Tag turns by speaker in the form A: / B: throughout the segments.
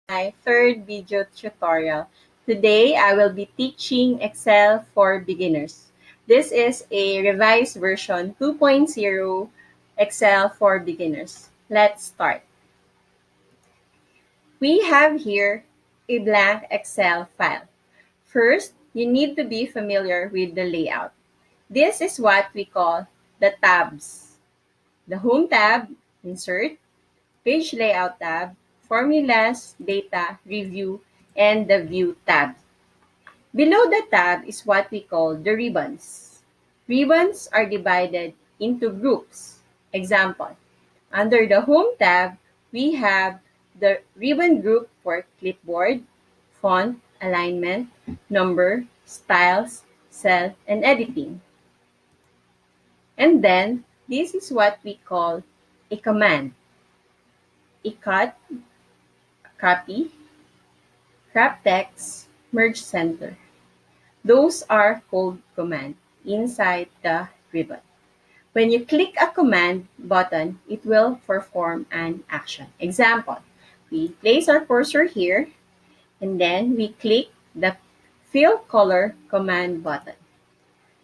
A: my third video tutorial. Today, I will be teaching Excel for beginners. This is a revised version 2.0 Excel for beginners. Let's start. We have here a blank Excel file. First, you need to be familiar with the layout. This is what we call the tabs. The Home tab, Insert, Page Layout tab, Formulas, Data, Review, and the View tab. Below the tab is what we call the ribbons. Ribbons are divided into groups. Example, under the Home tab, we have the ribbon group for clipboard, font, alignment, number, styles, cell, and editing. And then, this is what we call a command. A cut, copy, crop text, merge center. Those are code commands inside the ribbon. When you click a command button, it will perform an action. Example, we place our cursor here and then we click the fill color command button.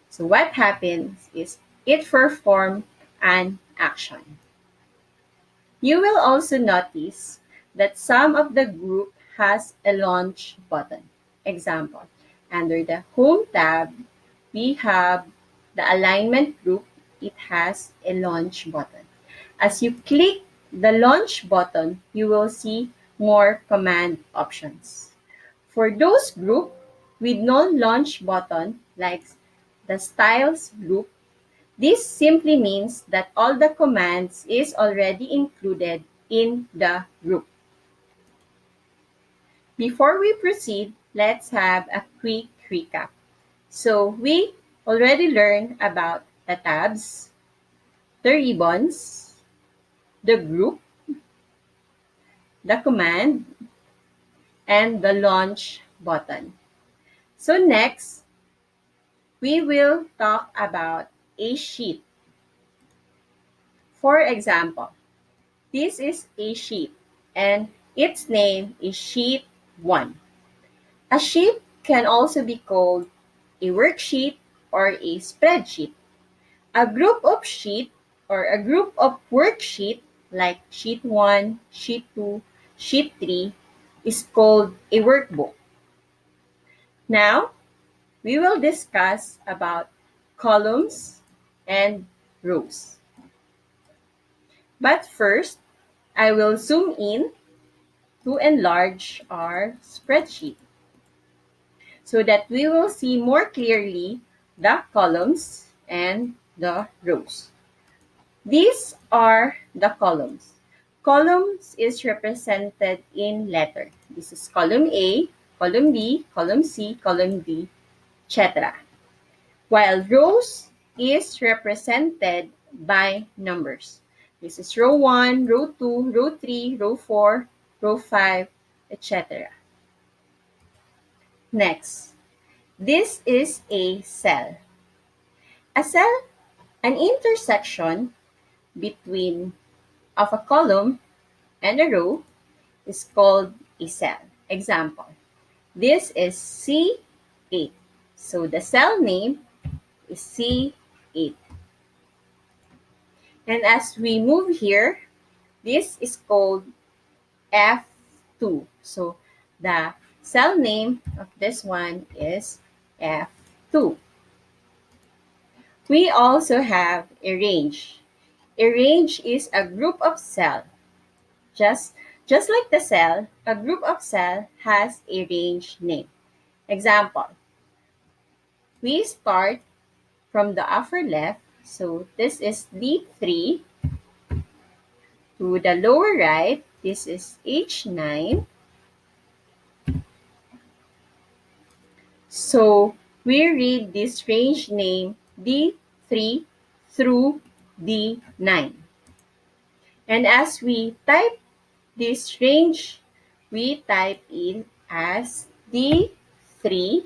A: So what happens is it performs an action. You will also notice that some of the group has a launch button. Example, under the Home tab, we have the alignment group. It has a launch button. As you click the launch button, you will see more command options. For those group with no launch button, like the styles group, this simply means that all the commands is already included in the group. Before we proceed, let's have a quick recap. So we already learned about the tabs, the ribbons, the group, the command, and the launch button. So next, we will talk about a sheet. For example, this is a sheet and its name is Sheet 1. A sheet can also be called a worksheet or a spreadsheet. A group of sheet or a group of worksheet like Sheet 1, Sheet 2, Sheet 3 is called a workbook. Now, we will discuss about columns and rows. But first, I will zoom in to enlarge our spreadsheet so that we will see more clearly the columns and the rows. These are the columns. Columns is represented in letter. This is column A, column B, column C, column D, etc. While rows is represented by numbers. This is row 1, row 2, row 3, row 4, row 5, etc. Next, this is a cell. A cell, an intersection between of a column and a row is called a cell. Example, this is C8. So the cell name is C8. And as we move here, this is called F2. So the cell name of this one is F2. We also have a range. A range is a group of cells. Just like the cell, a group of cells has a range name. Example, we start from the upper left. So this is D3 to the lower right. This is H9. So we read this range name D3 through D9. And as we type this range, we type in as D3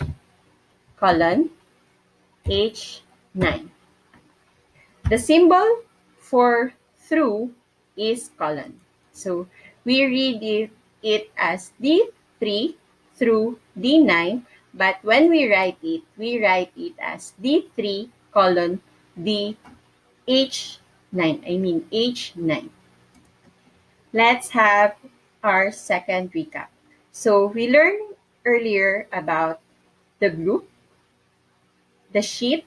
A: colon H9. The symbol for through is colon. So we read it it as D3 through D9, but when we write it as D3 colon D H9. H9. Let's have our second recap. So we learned earlier about the group, the sheet,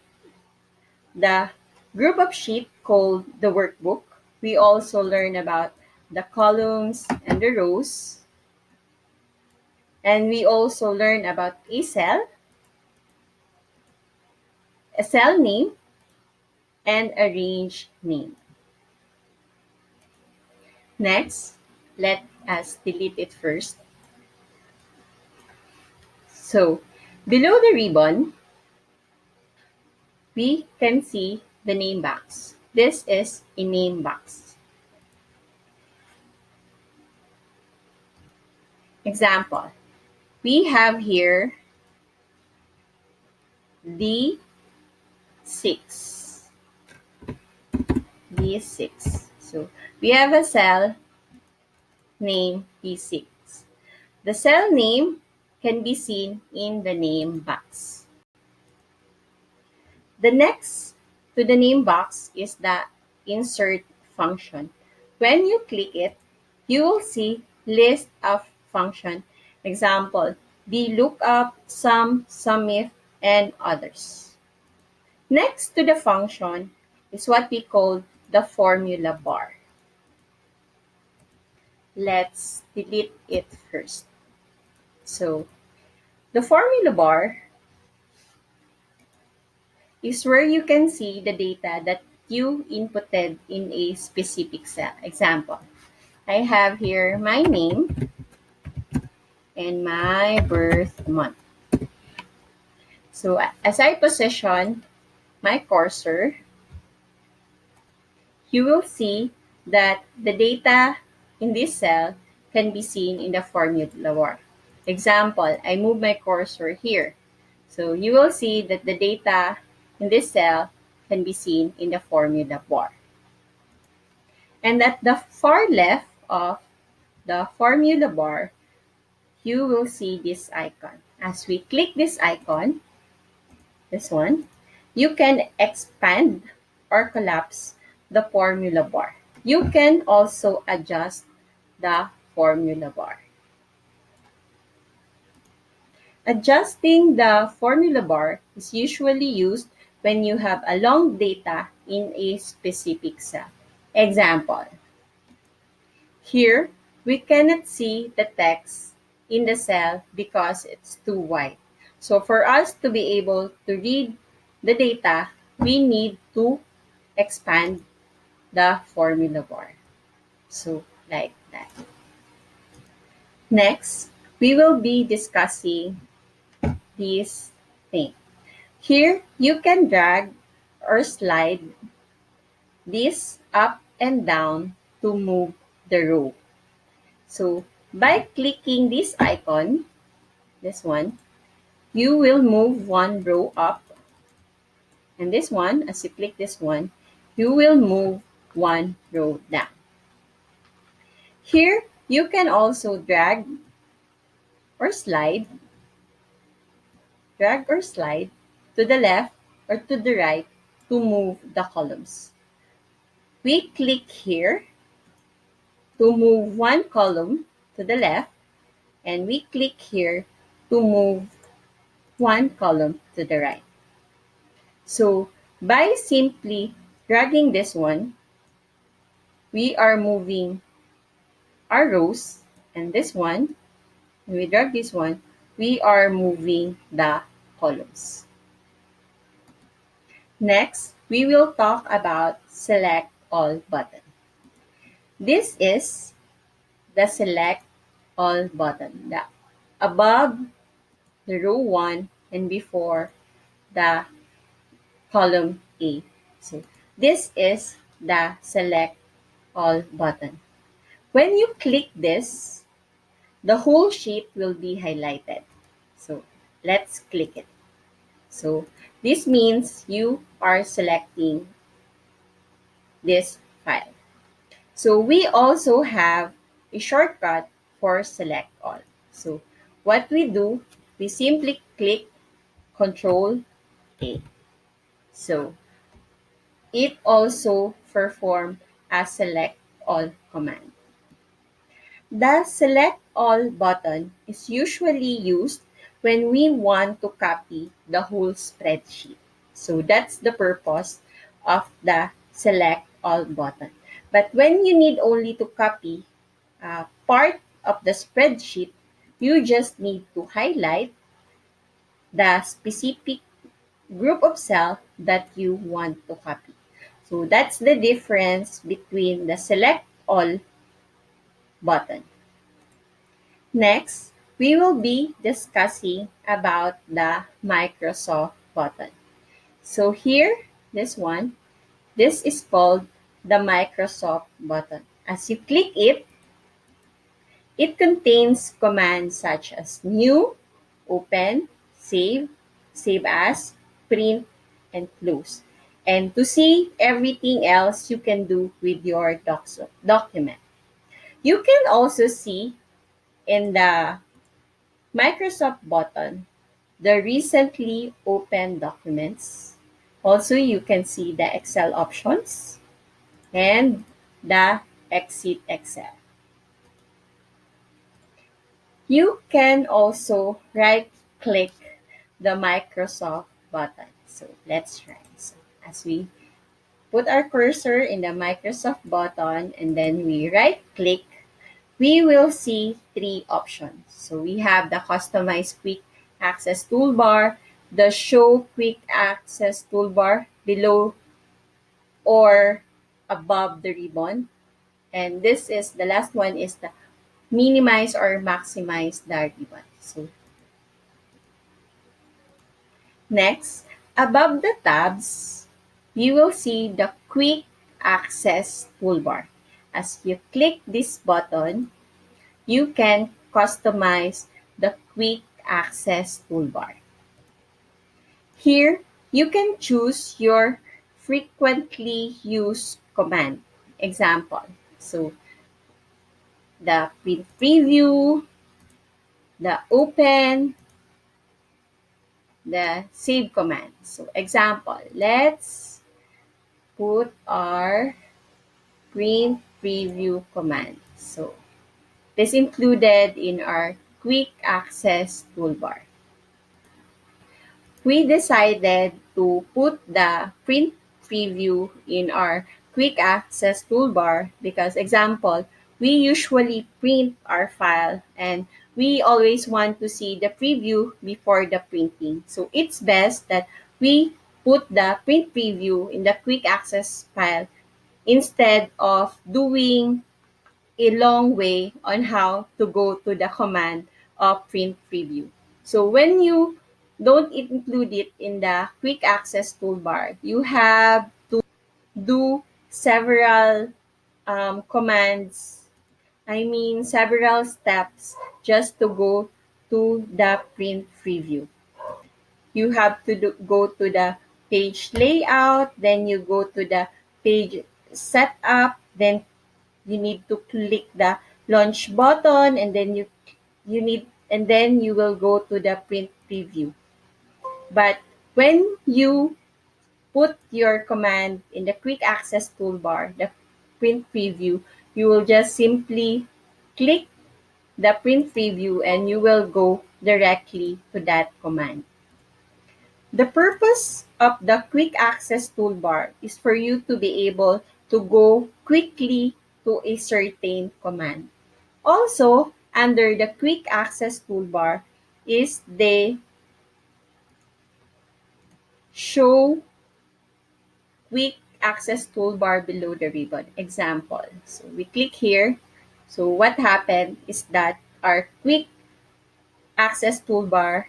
A: the group of sheet called the workbook. We also learned about the columns and the rows. And we also learned about a cell name, and a range name. Next, let us delete it first. So, below the ribbon, we can see the name box. This is a name box. Example, we have here D6. D6. So, we have a cell named D6. The cell name can be seen in the name box. The next to the name box is the insert function. When you click it, you will see list of function. Example, VLOOKUP, SUM, SUMIF, and others. Next to the function is what we call the formula bar. Let's delete it first. So, the formula bar is where you can see the data that you inputted in a specific cell. Example, I have here my name and my birth month. So as I position my cursor, you will see that the data in this cell can be seen in the formula bar. Example, I move my cursor here. So you will see that the data in this cell can be seen in the formula bar. And at the far left of the formula bar, you will see this icon. As we click this icon, this one, you can expand or collapse the formula bar. You can also adjust the formula bar. Adjusting the formula bar is usually used when you have a long data in a specific cell. Example, here we cannot see the text in the cell because it's too wide. So for us to be able to read the data, we need to expand the formula bar. So like that. Next, we will be discussing this thing. Here, you can drag or slide this up and down to move the row. So, by clicking this icon, this one, you will move one row up. And this one, as you click this one, you will move one row down. Here, you can also drag or slide to the left or to the right to move the columns. We click here to move one column to the left, and we click here to move one column to the right. So by simply dragging this one, we are moving our rows, and this one, when we drag this one, we are moving the columns. Next, we will talk about Select All button. This is the Select All button, the above the row 1 and before the column A. So this is the Select All button. When you click this, the whole sheet will be highlighted. So let's click it. So this means you are selecting this file. So we also have a shortcut for select all. So what we do, we simply click Control A. So it also performs a select all command. The select all button is usually used when we want to copy the whole spreadsheet. So that's the purpose of the select all button. But when you need only to copy part of the spreadsheet, you just need to highlight the specific group of cell that you want to copy. So that's the difference between the select all button. Next, we will be discussing about the Microsoft button. So here, this one, this is called the Microsoft button. As you click it, it contains commands such as new, open, save, save as, print, and close. And to see everything else you can do with your document. You can also see in the Microsoft button the recently opened documents. Also, you can see the Excel options and the Exit Excel. You can also right-click the Microsoft button. So let's try. So as we put our cursor in the Microsoft button and then we right-click, we will see three options. So we have the Customize Quick Access Toolbar, the Show Quick Access Toolbar below or above the ribbon. And this is, the last one is the Minimize or Maximize the ribbon. So next, above the tabs, you will see the Quick Access Toolbar. As you click this button, you can customize the Quick Access Toolbar. Here, you can choose your frequently used command. Example, so the print preview, the open, the save command. So example, let's put our print preview command. So this included in our quick access toolbar. We decided to put the print preview in our quick access toolbar because example, we usually print our file and we always want to see the preview before the printing. So it's best that we put the print preview in the quick access file instead of doing a long way on how to go to the command of print preview. So when you don't include it in the quick access toolbar, you have to do several commands, several steps just to go to the print preview. You have to go to the page layout, then you go to the page setup, then you need to click the launch button and then you will go to the print preview. But when you put your command in the quick access toolbar, the print preview, you will just simply click the print preview and you will go directly to that command. The purpose of the quick access toolbar is for you to be able to go quickly to a certain command. Also, under the quick access toolbar is the show quick access toolbar below the ribbon. Example. So we click here. So what happened is that our quick access toolbar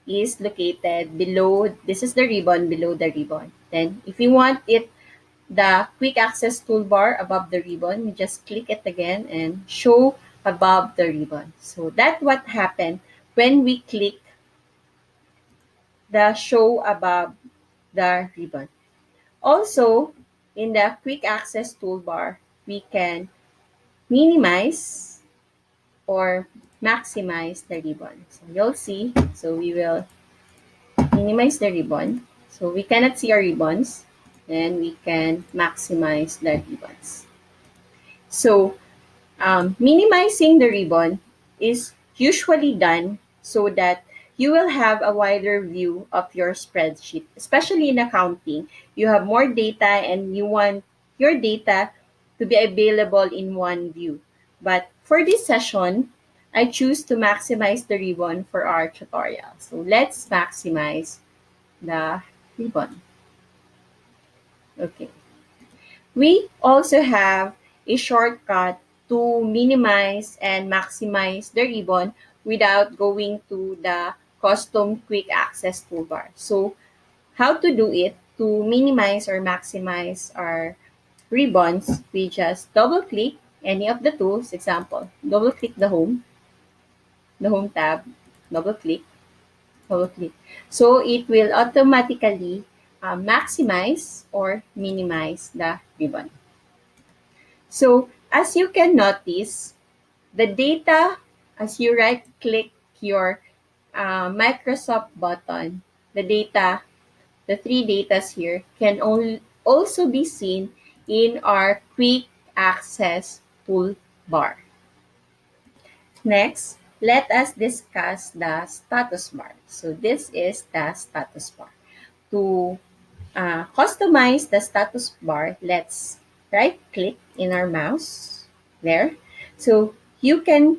A: is located below, this is the ribbon below the ribbon. Then if you want it, the quick access toolbar above the ribbon, you just click it again and show above the ribbon. So that's what happened when we click the show above the ribbon. Also, in the quick access toolbar, we can minimize or maximize the ribbon. So you'll see, so we will minimize the ribbon. So we cannot see our ribbons, then we can maximize the ribbons. So minimizing the ribbon is usually done so that you will have a wider view of your spreadsheet, especially in accounting. You have more data and you want your data to be available in one view. But for this session, I choose to maximize the ribbon for our tutorial. So let's maximize the ribbon. Okay. We also have a shortcut to minimize and maximize the ribbon without going to the custom quick access toolbar. So how to do it to minimize or maximize our ribbons, we just double click any of the tools. Example, double click the home tab, double click, double click. So it will automatically maximize or minimize the ribbon. So as you can notice, the data, as you right click your Microsoft button, the data, the three datas here can also be seen in our quick access toolbar. Next, let us discuss the status bar. So this is the status bar. To customize the status bar, let's right click in our mouse there. So you can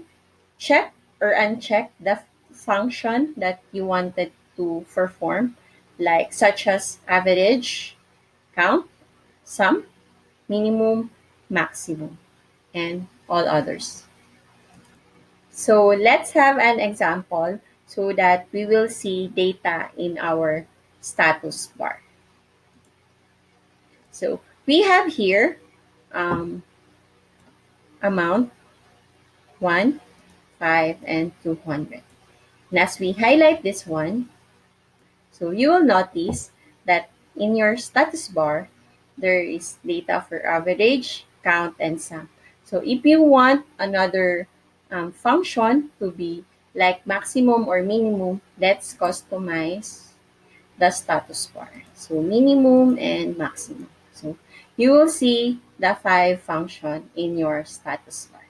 A: check or uncheck the function that you wanted to perform, like such as average, count, sum, minimum, maximum, and all others. So let's have an example so that we will see data in our status bar. So we have here amount 1, 5, and 200. And as we highlight this one, so you will notice that in your status bar, there is data for average, count, and sum. So if you want another function to be like maximum or minimum, let's customize the status bar. So minimum and maximum. So you will see the 5 function in your status bar.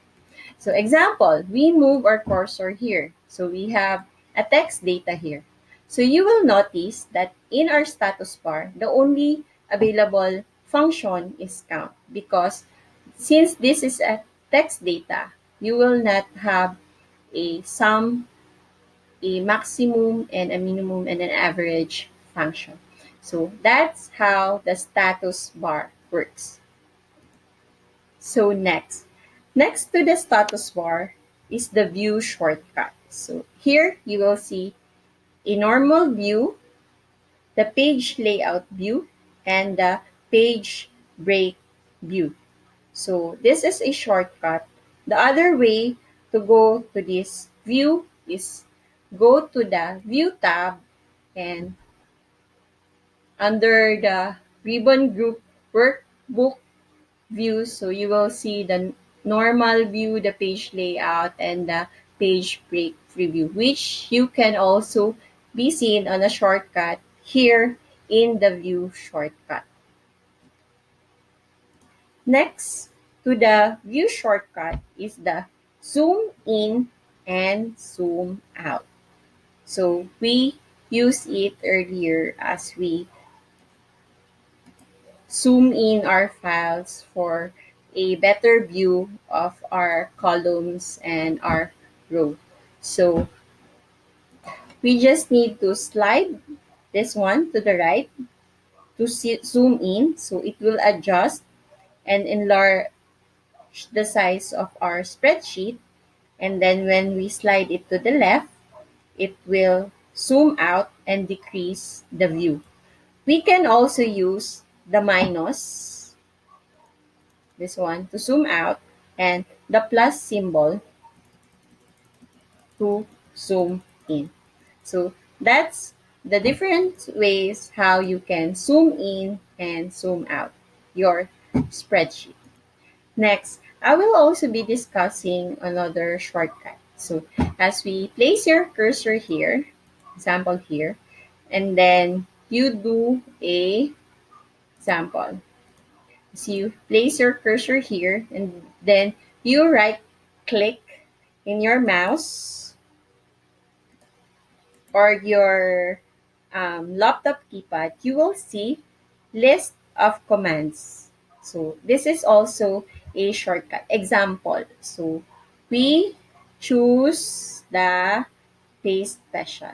A: So example, we move our cursor here. So we have a text data here. So you will notice that in our status bar, the only available function is count, because since this is a text data, you will not have a sum, a maximum, and a minimum, and an average function. So that's how the status bar works. So next to the status bar is the view shortcut. So here you will see a normal view, the page layout view, and the page break view. So this is a shortcut. The other way to go to this view is go to the view tab, and under the ribbon group workbook view, so you will see the normal view, the page layout, and the page break preview, which you can also be seen on a shortcut here in the view shortcut. Next to the view shortcut is the zoom in and zoom out. So we used it earlier as we zoom in our files for a better view of our columns and our row. So we just need to slide this one to the right to zoom in, so it will adjust and enlarge the size of our spreadsheet. And then when we slide it to the left, it will zoom out and decrease the view. We can also use the minus, this one, to zoom out, and the plus symbol to zoom in. So that's the different ways how you can zoom in and zoom out your spreadsheet. Next, I will also be discussing another shortcut. So as we place your cursor here, example here, and then you do a example. So you place your cursor here and then you right click in your mouse or your laptop keypad, you will see list of commands. So this is also a shortcut. Example. So we choose the paste special.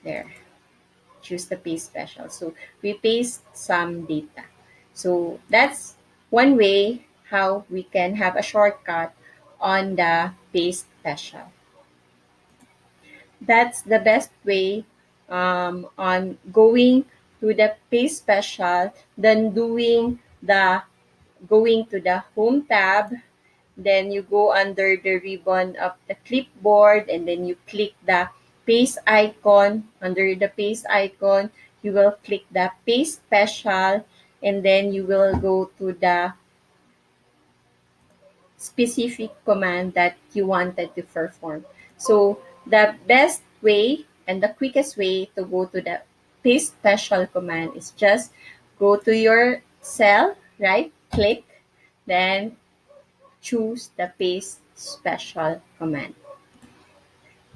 A: There. Choose the paste special. So we paste some data. So that's one way how we can have a shortcut on the paste special. That's the best way on going to the paste special than going to the home tab. Then you go under the ribbon of the clipboard and then you click the paste icon. Under the paste icon, you will click the paste special and then you will go to the specific command that you wanted to perform. So the best way and the quickest way to go to the paste special command is just go to your cell, right? Click, then choose the paste special command.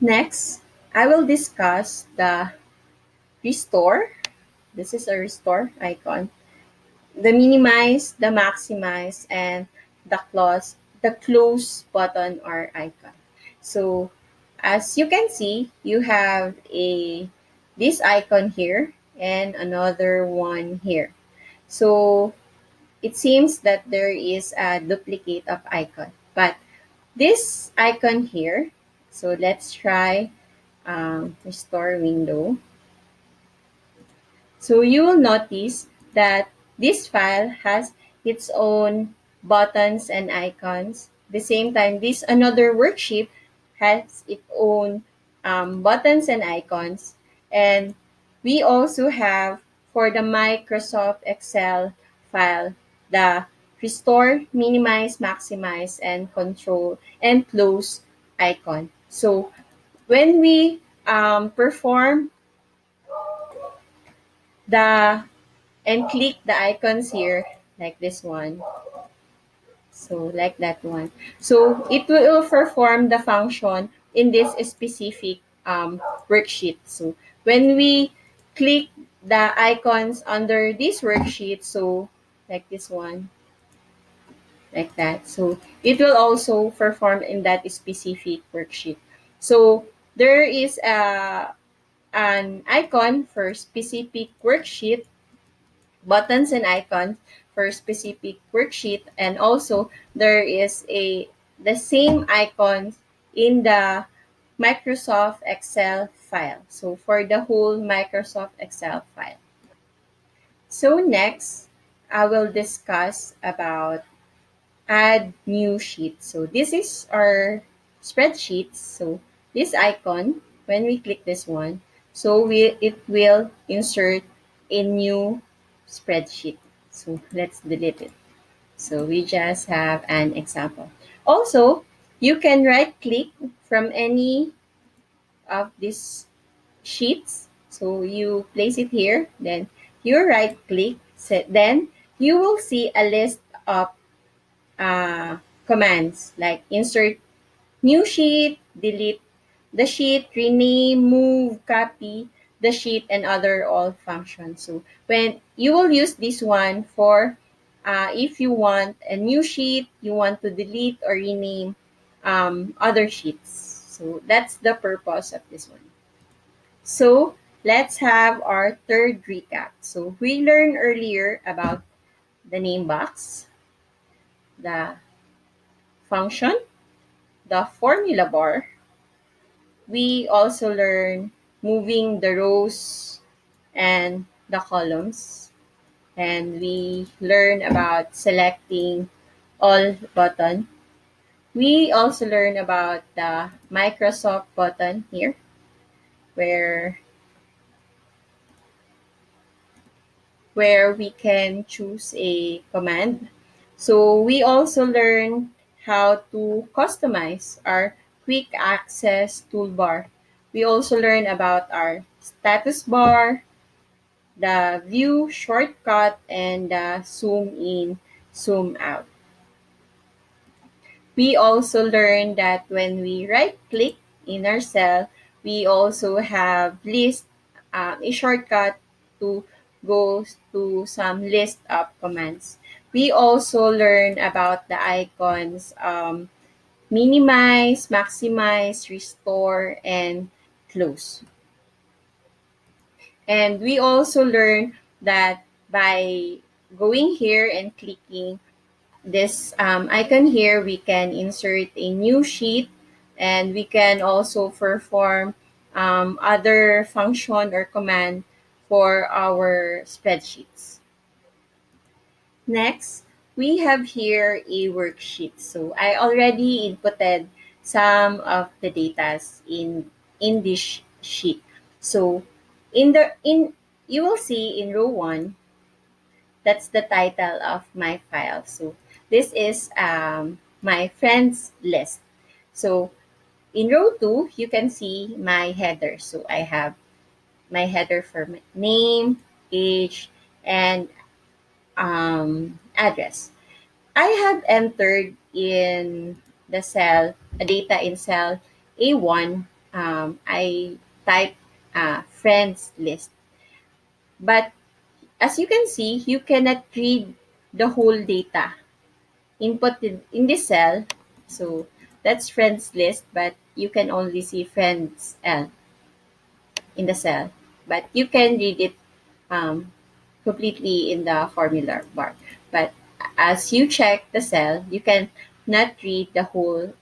A: Next, I will discuss the restore. This is a restore icon. The minimize, the maximize, and the close button or icon. So as you can see, you have a this icon here and another one here. So it seems that there is a duplicate of icon. But this icon here, so let's try restore window. So you will notice that this file has its own buttons and icons. At the same time, this another worksheet has its own buttons and icons. And we also have for the Microsoft Excel file, the restore, minimize, maximize, and control and close icon. So when we perform the and click the icons here like this one, so like that one, so it will perform the function in this specific worksheet. So when we click the icons under this worksheet, so like this one, like that, so it will also perform in that specific worksheet. So there is an icon for specific worksheet, buttons and icons for specific worksheet, and also there is a the same icons in the Microsoft Excel file. So for the whole Microsoft Excel file. So next, I will discuss about add new sheet. So this is our spreadsheet. So this icon, when we click this one, so it will insert a new spreadsheet. So let's delete it. So we just have an example. Also, you can right click from any of these sheets. So you place it here, then you right click, then you will see a list of commands like insert new sheet, delete the sheet, rename, move, copy the sheet, and other all functions. So when you will use this one for if you want a new sheet, you want to delete or rename other sheets. So that's the purpose of this one. So let's have our third recap. So we learned earlier about the name box, the function, the formula bar. We also learn moving the rows and the columns. And we learn about selecting all button. We also learn about the Microsoft button here, where we can choose a command. So we also learn how to customize our quick access toolbar. We also learn about our status bar, the view shortcut, and the zoom in, zoom out. We also learn that when we right click in our cell, we also have list, a shortcut to go to some list of commands. We also learn about the icons, minimize, maximize, restore, and close. And we also learn that by going here and clicking this icon here, we can insert a new sheet, and we can also perform other function or command for our spreadsheets. Next, we have here a worksheet. So I already inputted some of the datas in this sheet. So in you will see in row 1, that's the title of my file. So this is my friends list. So in row 2, you can see my header. So I have my header for my name, age, and address. I have entered in the cell, data in cell A1. I type friends list. But as you can see, you cannot read the whole data inputted in this cell. So that's friends list, but you can only see friends L in the cell. But you can read it um, completely in the formula bar. But as you check the cell, you can not read the whole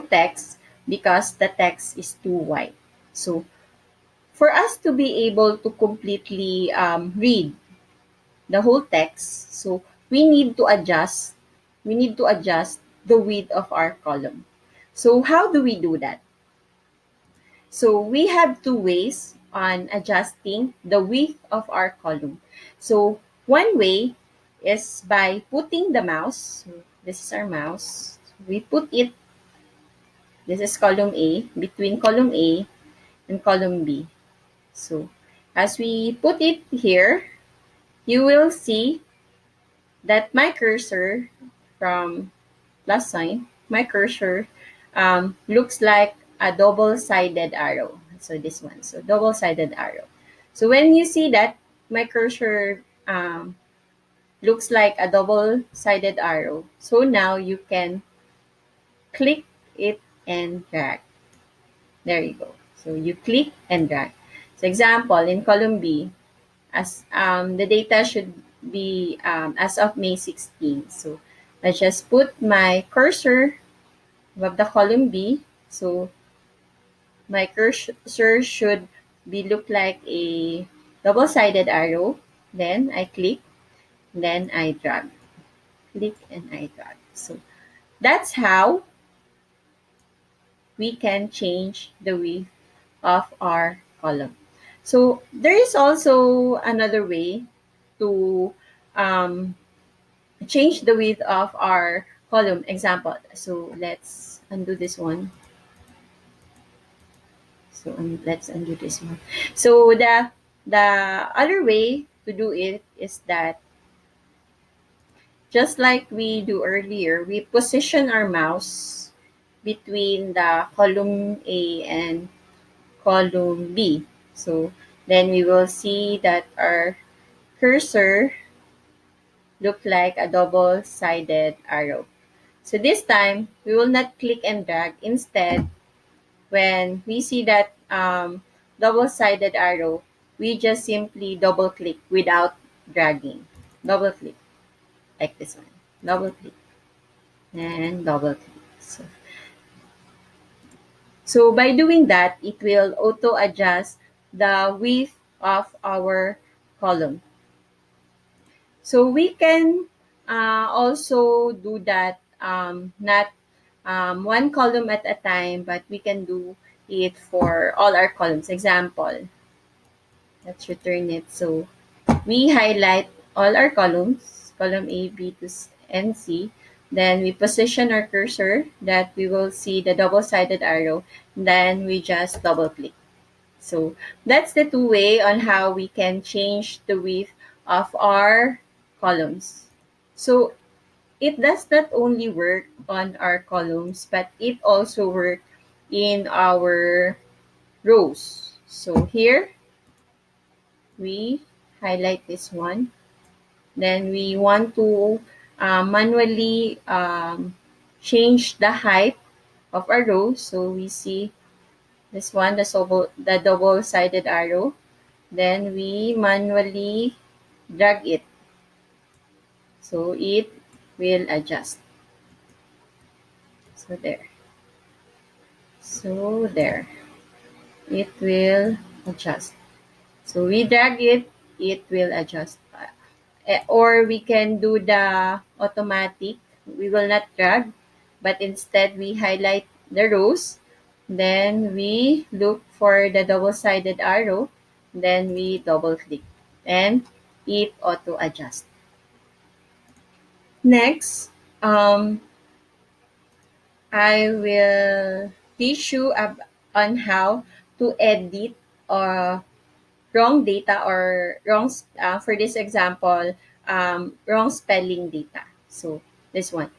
A: text because the text is too wide. So for us to be able to completely read the whole text, so we need to adjust the width of our column. So how do we do that? So we have two ways on adjusting the width of our column. So one way is by putting the mouse. So this is our mouse. We put it, this is column A, between column A and column B. So as we put it here, you will see that my cursor from last sign, my cursor looks like a double-sided arrow. So this one, so double-sided arrow. So when you see that, my cursor looks like a double-sided arrow. So now you can click it and drag. There you go. So you click and drag. So example, in column B, as the data should be as of May 16. So I just put my cursor above the column B. So my cursor should be look like a double-sided arrow. Then I click, then I drag. Click and I drag. So that's how we can change the width of our column. So there is also another way to um, change the width of our column. Example. So let's undo this one. So let's undo this one. So the other way to do it is that just like we do earlier, we position our mouse between the column A and column B. So then we will see that our cursor look like a double-sided arrow. So this time, we will not click and drag. Instead, when we see that double-sided arrow, we just simply double-click without dragging. Double-click, like this one. Double-click and double-click. So by doing that, it will auto-adjust the width of our column. So we can also do that, not one column at a time, but we can do it for all our columns. Example, let's return it. So we highlight all our columns, column A, B to and C. Then we position our cursor that we will see the double-sided arrow. Then we just double click. So that's the two way on how we can change the width of our columns. So it does not only work on our columns, but it also works in our rows. So here, we highlight this one. Then we want to manually change the height of our row. So we see this one, the double-sided arrow. Then we manually drag it. So it will adjust. So there. So there. It will adjust. So we drag it, it will adjust. Or we can do the automatic. We will not drag, but instead we highlight the rows. Then we look for the double-sided arrow. Then we double click and it auto adjust. Next, I will teach you on how to edit wrong data or for this example, wrong spelling data. So this one,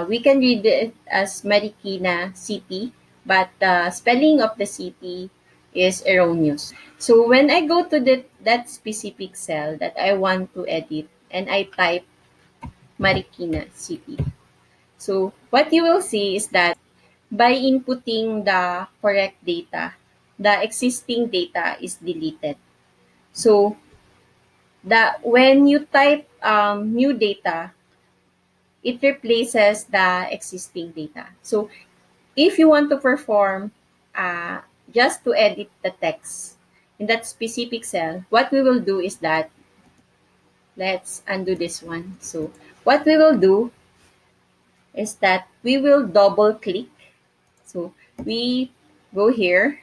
A: we can read it as Marikina City, but the spelling of the city is erroneous. So when I go to that specific cell that I want to edit and I type Marikina City, so what you will see is that by inputting the correct data, the existing data is deleted. So when you type new data, it replaces the existing data. So if you want to perform just to edit the text in that specific cell, what we will do is that let's undo this one. So what we will do is that we will double click. So we go here,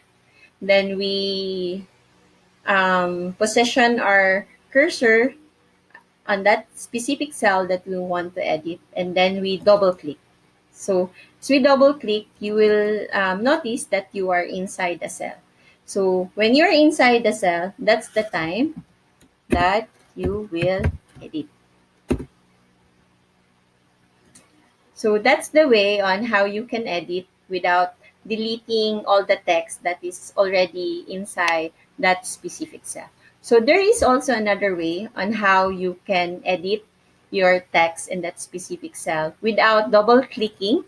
A: then we position our cursor on that specific cell that we want to edit, and then we double click. So as we double click, you will notice that you are inside the cell. So when you're inside the cell, that's the time that you will edit. So that's the way on how you can edit without deleting all the text that is already inside that specific cell. So there is also another way on how you can edit your text in that specific cell without double clicking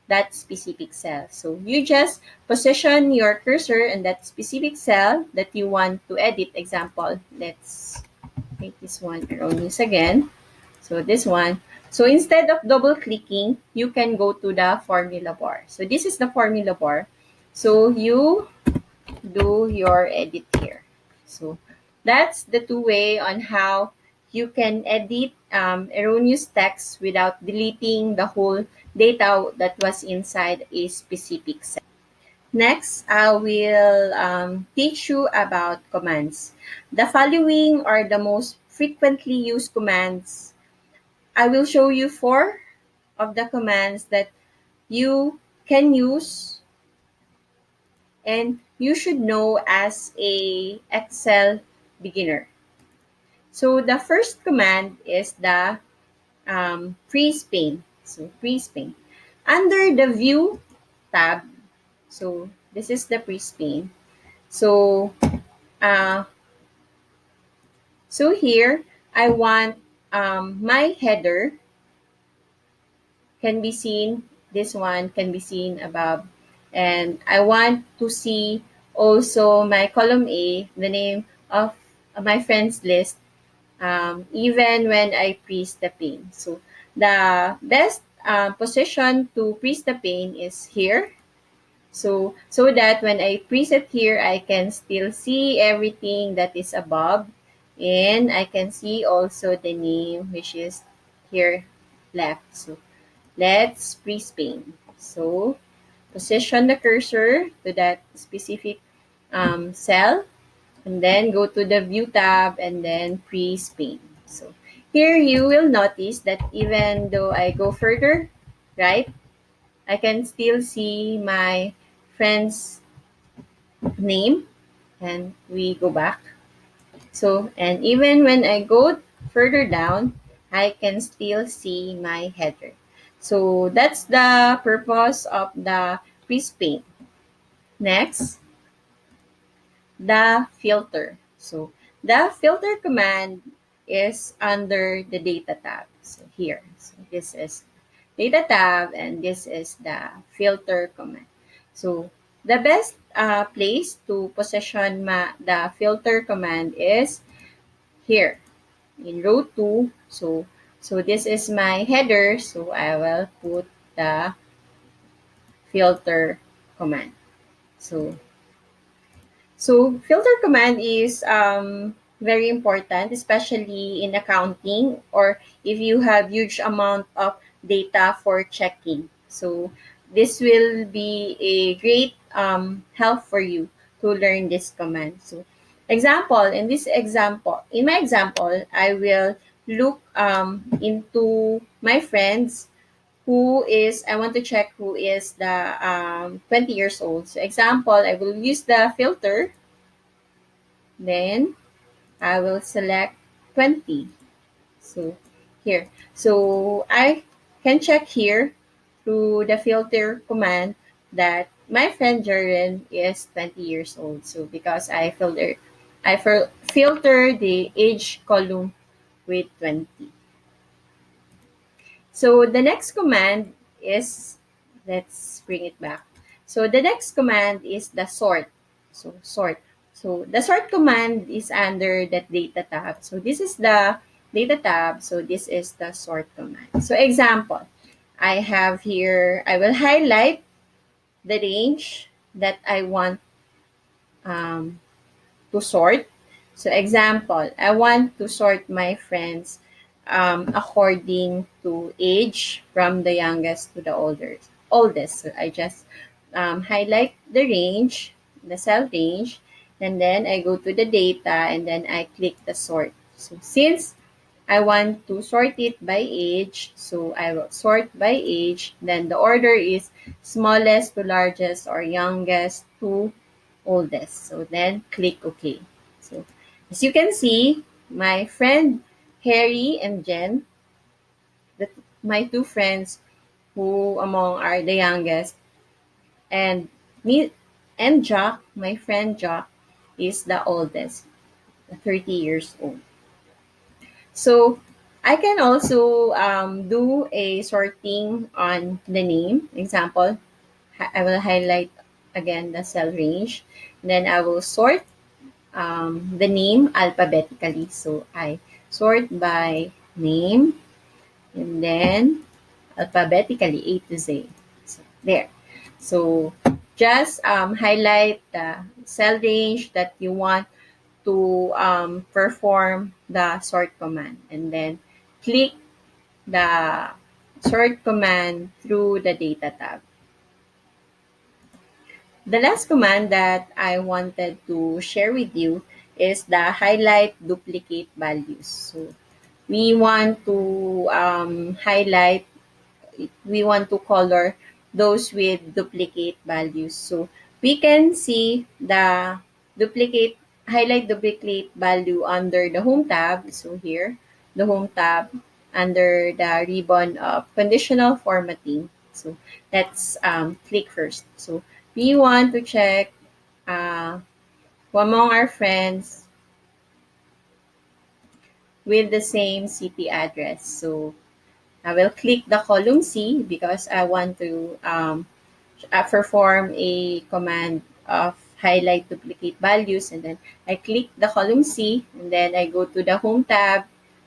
A: that specific cell. So you just position your cursor in that specific cell that you want to edit. Example, let's take this one erroneous again. So this one. So instead of double clicking, you can go to the formula bar. So this is the formula bar. So you do your edit here. So that's the two way on how you can edit erroneous text without deleting the whole data that was inside a specific cell. Next, I will teach you about commands. The following are the most frequently used commands. I will show you 4 of the commands that you can use and you should know as a Excel beginner. So the first command is the freeze pane. So freeze pane. Under the view tab, so this is the freeze pane. So uh, here I want my header can be seen. This one can be seen above. And I want to see also my column A, the name of my friends list, even when I press the pane. So the best position to press the pane is here. So that when I press it here, I can still see everything that is above. And I can see also the name, which is here left. So let's freeze pane. So position the cursor to that specific cell and then go to the view tab and then freeze pane. So Here you will notice that even though I go further, right, I can still see my friend's name, and we go back. So, and even when I go further down, I can still see my header. So that's the purpose of the crease paint. Next, the filter. So the filter command is under the data tab. So here, so this is data tab and this is the filter command. So the best place to position the filter command is here in row 2. So this is my header. So I will put the filter command. So filter command is very important, especially in accounting or if you have huge amount of data for checking. So this will be a great help for you to learn this command. So in my example, I will look into my friends I want to check who is the 20 years old. So example, I will use the filter, then I will select 20. So here. So I can check here through the filter command that my friend Jaren is 20 years old. So because filter the age column with 20. So the next command is, let's bring it back. So the next command is the sort. So sort. So the sort command is under that data tab. So this is the data tab. So this is the sort command. So example, I will highlight the range that I want um, to sort. So example, I want to sort my friends according to age from the youngest to the oldest. So I just highlight the range, the cell range, and then I go to the data and then I click the sort. So since I want to sort it by age, so I will sort by age. Then the order is smallest to largest or youngest to oldest. So then click OK. So as you can see, my friend Harry and Jen, the, my two friends who among are the youngest, and me and Jack, my friend Jack, is the oldest, 30 years old. So I can also do a sorting on the name. Example, I will highlight again the cell range. Then I will sort the name alphabetically. So I sort by name and then alphabetically A to Z. So there. So just highlight the cell range that you want to perform the sort command and then click the sort command through the data tab. The last command that I wanted to share with you is the highlight duplicate values. So we want to we want to color those with duplicate values. So we can see the duplicate highlight duplicate value under the home tab. So here, the home tab under the ribbon of conditional formatting. So let's click first. So we want to check who among our friends with the same CP address. So I will click the column C because I want to perform a command of highlight duplicate values, and then I click the column C and then I go to the home tab,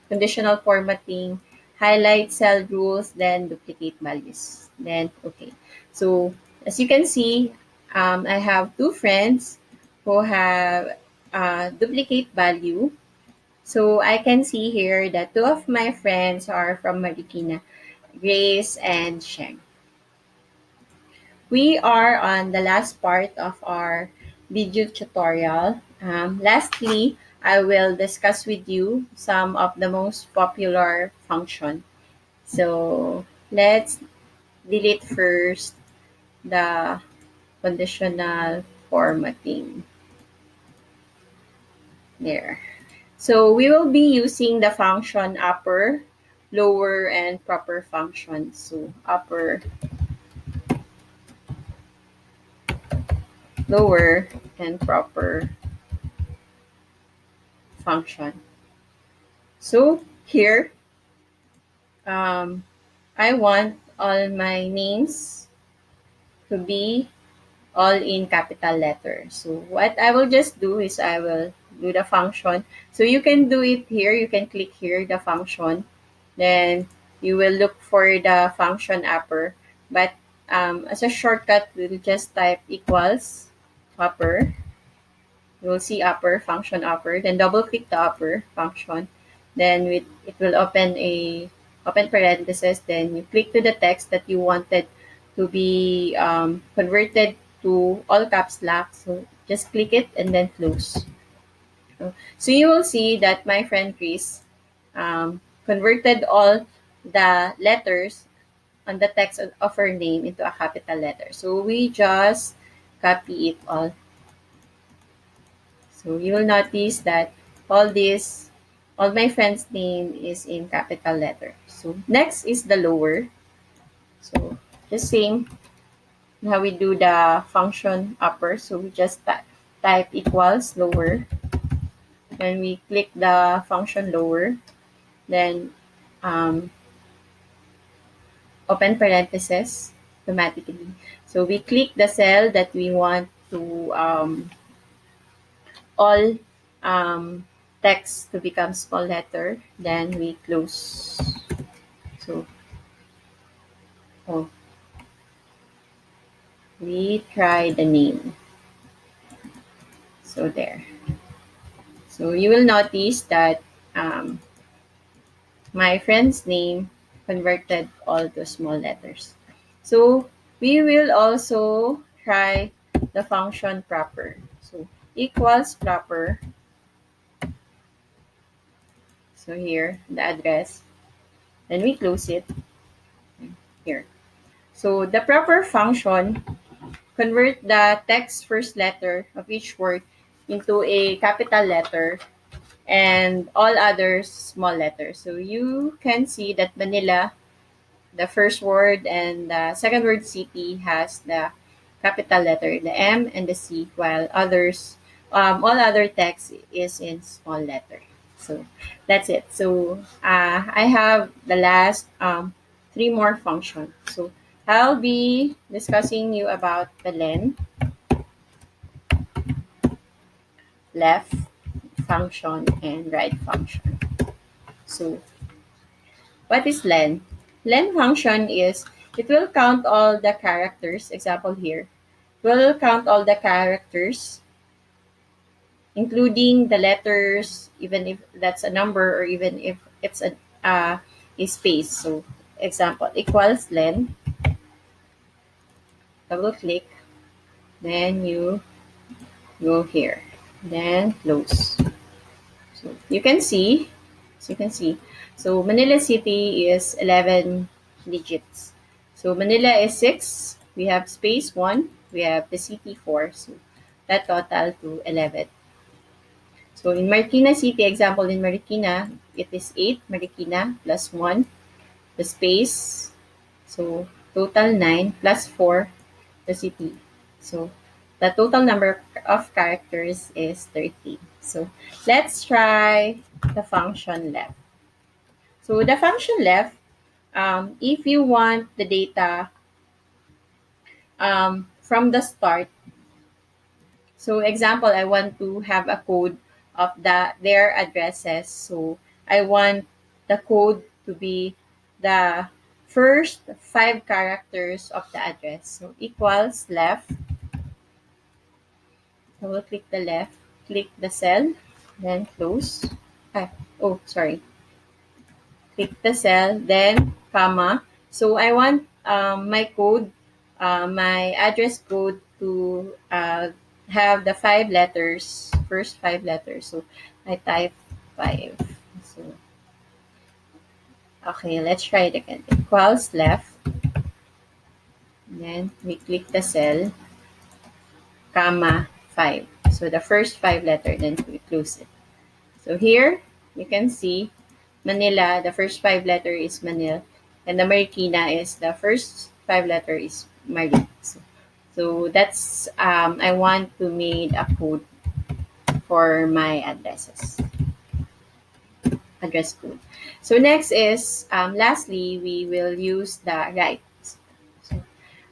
A: conditional formatting, highlight cell rules, then duplicate values. Then okay. So as you can see, I have two friends who have duplicate value. So I can see here that two of my friends are from Marikina, Grace and Sheng. We are on the last part of our video tutorial. Lastly, I will discuss with you some of the most popular function. So let's delete first the conditional formatting. There. So we will be using the function upper, lower, and proper functions. So upper, lower, and proper function. So here, um, I want all my names to be all in capital letters. So what I will just do is I will do the function. So you can do it here. You can click here, the function. Then you will look for the function upper. But as a shortcut, we'll just type equals upper. You will see upper, function upper. Then double click the upper function. Then it will open parenthesis. Then you click to the text that you wanted to be converted to all caps lock. So just click it and then close. So you will see that my friend Chris converted all the letters on the text of her name into a capital letter. So we just copy it all. So you will notice that all this, all my friend's name is in capital letter. So next is the lower. So the same how we do the function upper. So we just type equals lower. Then we click the function lower. Then um, open parenthesis automatically. So we click the cell that we want to all text to become small letter. Then we close. So oh, we try the name. So there. So you will notice that um, my friend's name converted all to small letters. So we will also try the function proper. So equals proper. So here, the address. Then we close it here. So the proper function convert the text first letter of each word into a capital letter and all others small letters. So you can see that Manila, the first word, and the second word city has the capital letter, the M and the C, while others, all other text is in small letter. So that's it. So I have the last three more functions. So I'll be discussing you about the len, left function, and right function. So what is len? Len function is it will count all the characters. Example here, will count all the characters, including the letters, even if that's a number or even if it's a space. So example equals len. Double click, then you go here, then close. So you can see, so Manila City is 11 digits. So Manila is 6, we have space 1, we have the city 4, so that total to 11. So in Marikina City, example in Marikina, it is 8, Marikina plus 1, the space, so total 9 plus 4, the city. So the total number of characters is 13. So let's try the function left. So the function left, if you want the data from the start, so example, I want to have a code of their addresses. So I want the code to be the first 5 characters of the address. So equals left. I will click the left, click the cell, then close. Sorry. Click the cell, then comma. So I want my code, my address code to have the 5 letters, first 5 letters. So I type 5. So, okay, let's try it again. Equals left. Then we click the cell, comma, 5. So the first 5 letter, then we close it. So here, you can see Manila, the first 5 letter is Manil, and the Marikina is the first 5 letter is Marie. So that's, I want to make a code for my address code. So next is, lastly, we will use the right.